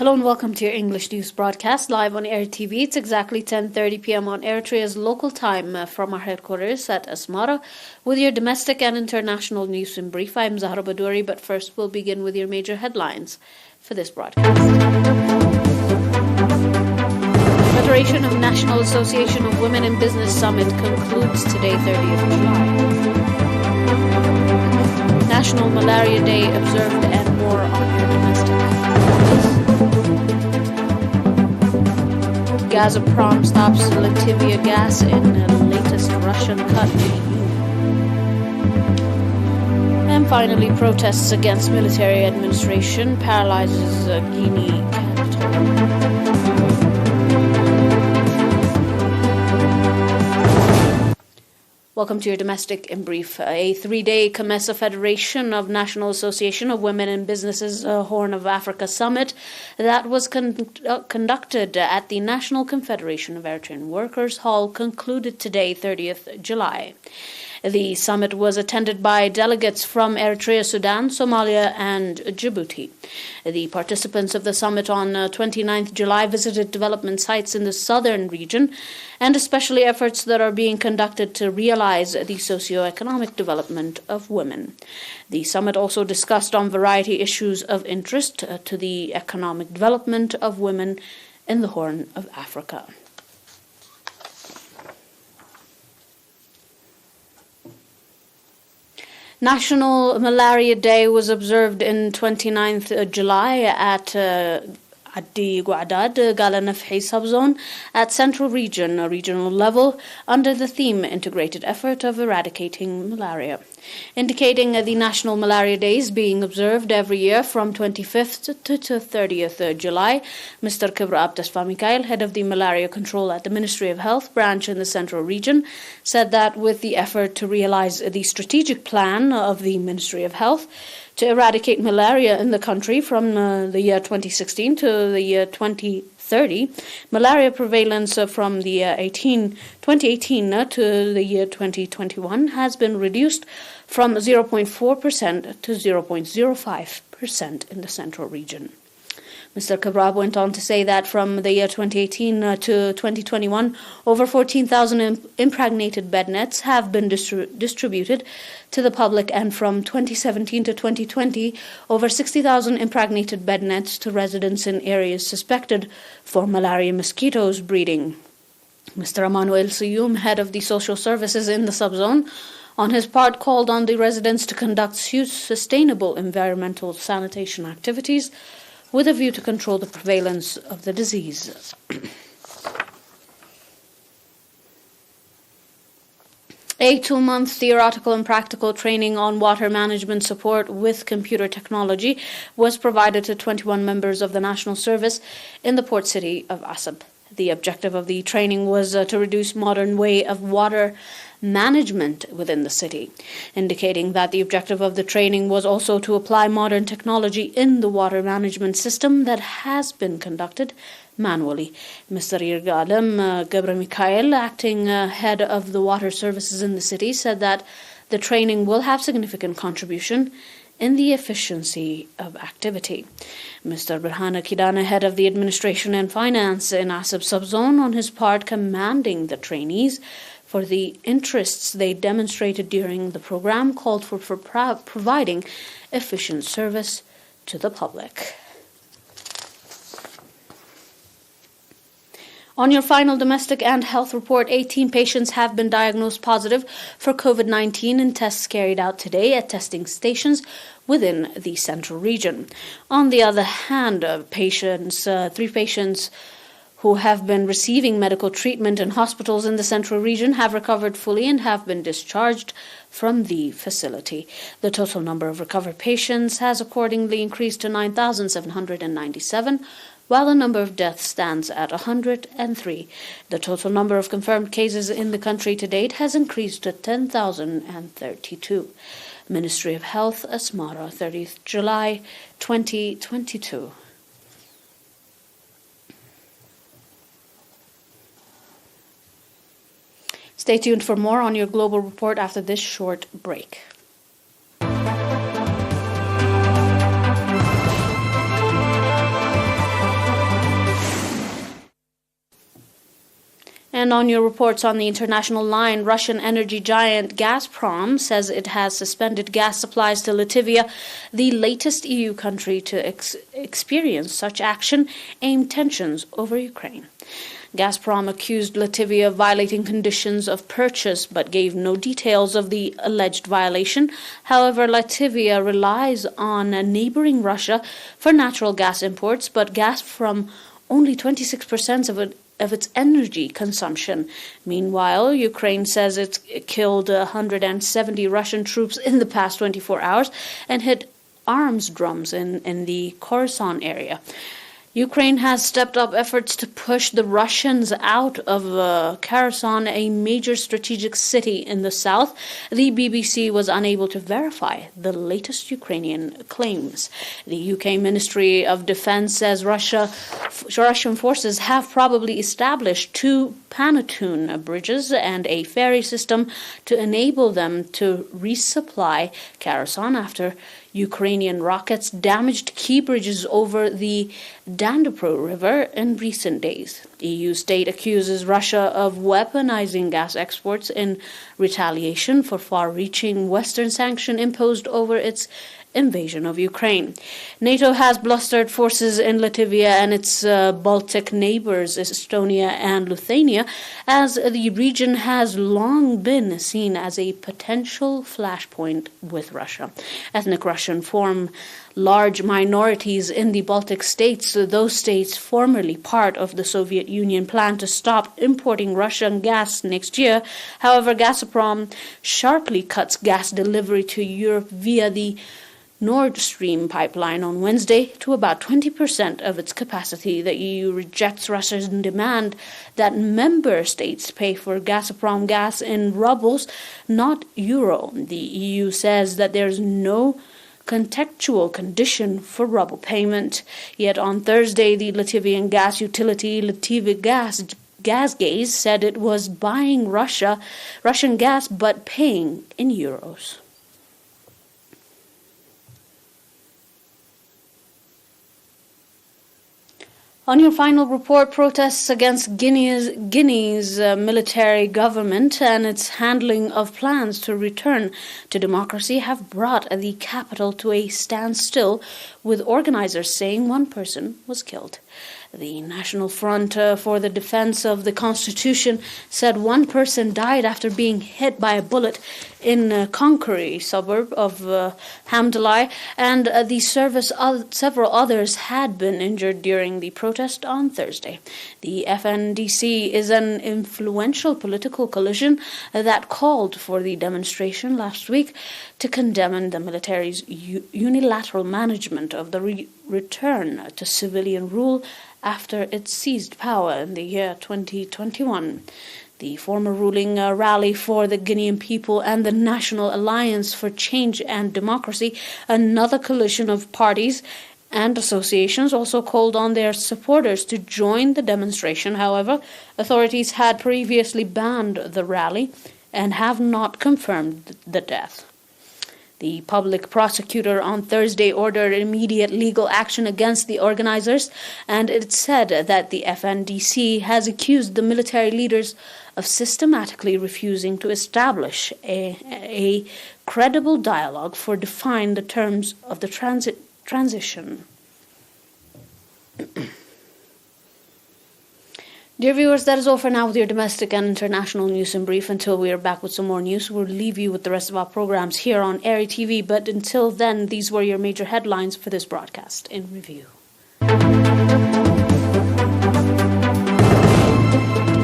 Hello and welcome to your English news broadcast live on ERi-TV. It's exactly 10:30 p.m. on Eritrea's local time from our headquarters at Asmara with your domestic and international news in brief. I'm Zahra Badouri, but first we'll begin with your major headlines for this broadcast. Federation of National Association of Women in Business Summit concludes today, 30th July. National Malaria Day observed and more on your domestic. Gazprom stops Latvia gas in the latest Russian cut to EU. And finally, protests against military administration paralyzes Guinea capital. Welcome to your domestic in brief. A three-day COMESA Federation of National Association of Women in Businesses Horn of Africa Summit that was conducted at the National Confederation of Eritrean Workers Hall concluded today, 30th July. The summit was attended by delegates from Eritrea, Sudan, Somalia, and Djibouti. The participants of the summit on 29th July visited development sites in the southern region, and especially efforts that are being conducted to realize the socio-economic development of women. The summit also discussed on variety issues of interest to the economic development of women in the Horn of Africa. National Malaria Day was observed in 29th July at Adi Guadad, Galanafhi subzone at Central Region, a regional level, under the theme Integrated Effort of Eradicating Malaria, indicating the National Malaria Days being observed every year from 25th to 30th July. Mr. Kibra Abdesfa Mikhail, head of the Malaria Control at the Ministry of Health branch in the Central Region, said that with the effort to realize the strategic plan of the Ministry of Health to eradicate malaria in the country from the year 2016 to the year 2030, malaria prevalence from the 2018 to the year 2021 has been reduced from 0.4% to 0.05% in the Central Region. Mr. Kabrab went on to say that from the year 2018 to 2021, over 14,000 impregnated bed nets have been distributed to the public, and from 2017 to 2020, over 60,000 impregnated bed nets to residents in areas suspected for malaria mosquitoes breeding. Mr. Emmanuel Siyum, head of the social services in the subzone, on his part called on the residents to conduct sustainable environmental sanitation activities with a view to control the prevalence of the disease. A 2-month theoretical and practical training on water management support with computer technology was provided to 21 members of the National Service in the port city of Asab. The objective of the training was to reduce modern way of water management within the city, indicating that the objective of the training was also to apply modern technology in the water management system that has been conducted manually. Mr. Irgadam Gabra Mikhail, acting head of the water services in the city, said that the training will have significant contribution in the efficiency of activity. Mr. Birhana Kidana, head of the administration and finance in Asab subzone, on his part commanding the trainees for the interests they demonstrated during the program, called for providing efficient service to the public. On your final domestic and health report, 18 patients have been diagnosed positive for COVID-19 in tests carried out today at testing stations within the Central Region. On the other hand, three patients who have been receiving medical treatment in hospitals in the Central Region have recovered fully and have been discharged from the facility. The total number of recovered patients has accordingly increased to 9,797, while the number of deaths stands at 103. The total number of confirmed cases in the country to date has increased to 10,032. Ministry of Health, Asmara, 30th July 2022. Stay tuned for more on your global report after this short break. And on your reports on the international line, Russian energy giant Gazprom says it has suspended gas supplies to Latvia, the latest EU country to experience such action aimed tensions over Ukraine. Gazprom accused Latvia of violating conditions of purchase but gave no details of the alleged violation. However, Latvia relies on neighboring Russia for natural gas imports, but gas from only 26% of its energy consumption. Meanwhile, Ukraine says it killed 170 Russian troops in the past 24 hours and hit arms drums in the Khorasan area. Ukraine has stepped up efforts to push the Russians out of Kherson, a major strategic city in the south. The BBC was unable to verify the latest Ukrainian claims. The UK Ministry of Defense says Russian forces have probably established 2 pontoon bridges and a ferry system to enable them to resupply Kherson after Ukrainian rockets damaged key bridges over the Dnipro River in recent days. EU state accuses Russia of weaponizing gas exports in retaliation for far-reaching Western sanction imposed over its invasion of Ukraine. NATO has blustered forces in Latvia and its Baltic neighbors, Estonia and Lithuania, as the region has long been seen as a potential flashpoint with Russia. Ethnic Russian form large minorities in the Baltic states. Those states, formerly part of the Soviet Union, plan to stop importing Russian gas next year. However, Gazprom sharply cuts gas delivery to Europe via the Nord Stream pipeline on Wednesday to about 20% of its capacity. The EU rejects Russia's demand that member states pay for Gazprom gas in rubles, not euro. The EU says that there's no contextual condition for ruble payment. Yet on Thursday, the Latvian gas utility Latviga Gazgaz said it was buying Russian gas but paying in euros. On your final report, protests against Guinea's military government and its handling of plans to return to democracy have brought the capital to a standstill, with organizers saying one person was killed. The National Front for the Defense of the Constitution said one person died after being hit by a bullet in Conakry suburb of Hamdalai, and several others had been injured during the protest on Thursday. The FNDC is an influential political coalition that called for the demonstration last week to condemn the military's unilateral management of the return to civilian rule after it seized power in the year 2021. The former ruling Rally for the Guinean People and the National Alliance for Change and Democracy, another coalition of parties and associations, also called on their supporters to join the demonstration. However, authorities had previously banned the rally and have not confirmed the death. The public prosecutor on Thursday ordered immediate legal action against the organizers, and it said that the FNDC has accused the military leaders of systematically refusing to establish a credible dialogue for define the terms of the transition. Dear viewers, that is all for now with your domestic and international news in brief. Until we are back with some more news, we'll leave you with the rest of our programs here on ERi-TV. But until then, these were your major headlines for this broadcast in review.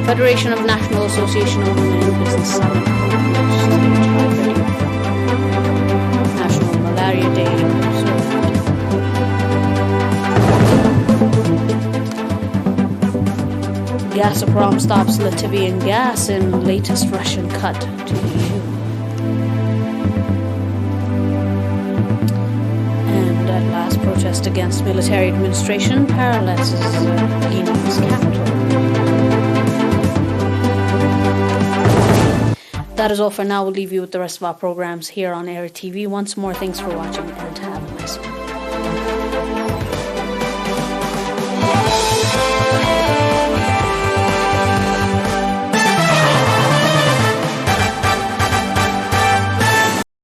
Federation of National Association of Women in Business Summit. National Malaria Day observed. Gazprom stops Latvian gas in latest Russian cut to EU. And at last, protest against military administration paralyzes Guinea's capital. That is all for now. We'll leave you with the rest of our programs here on ERi-TV. Once more, thanks for watching and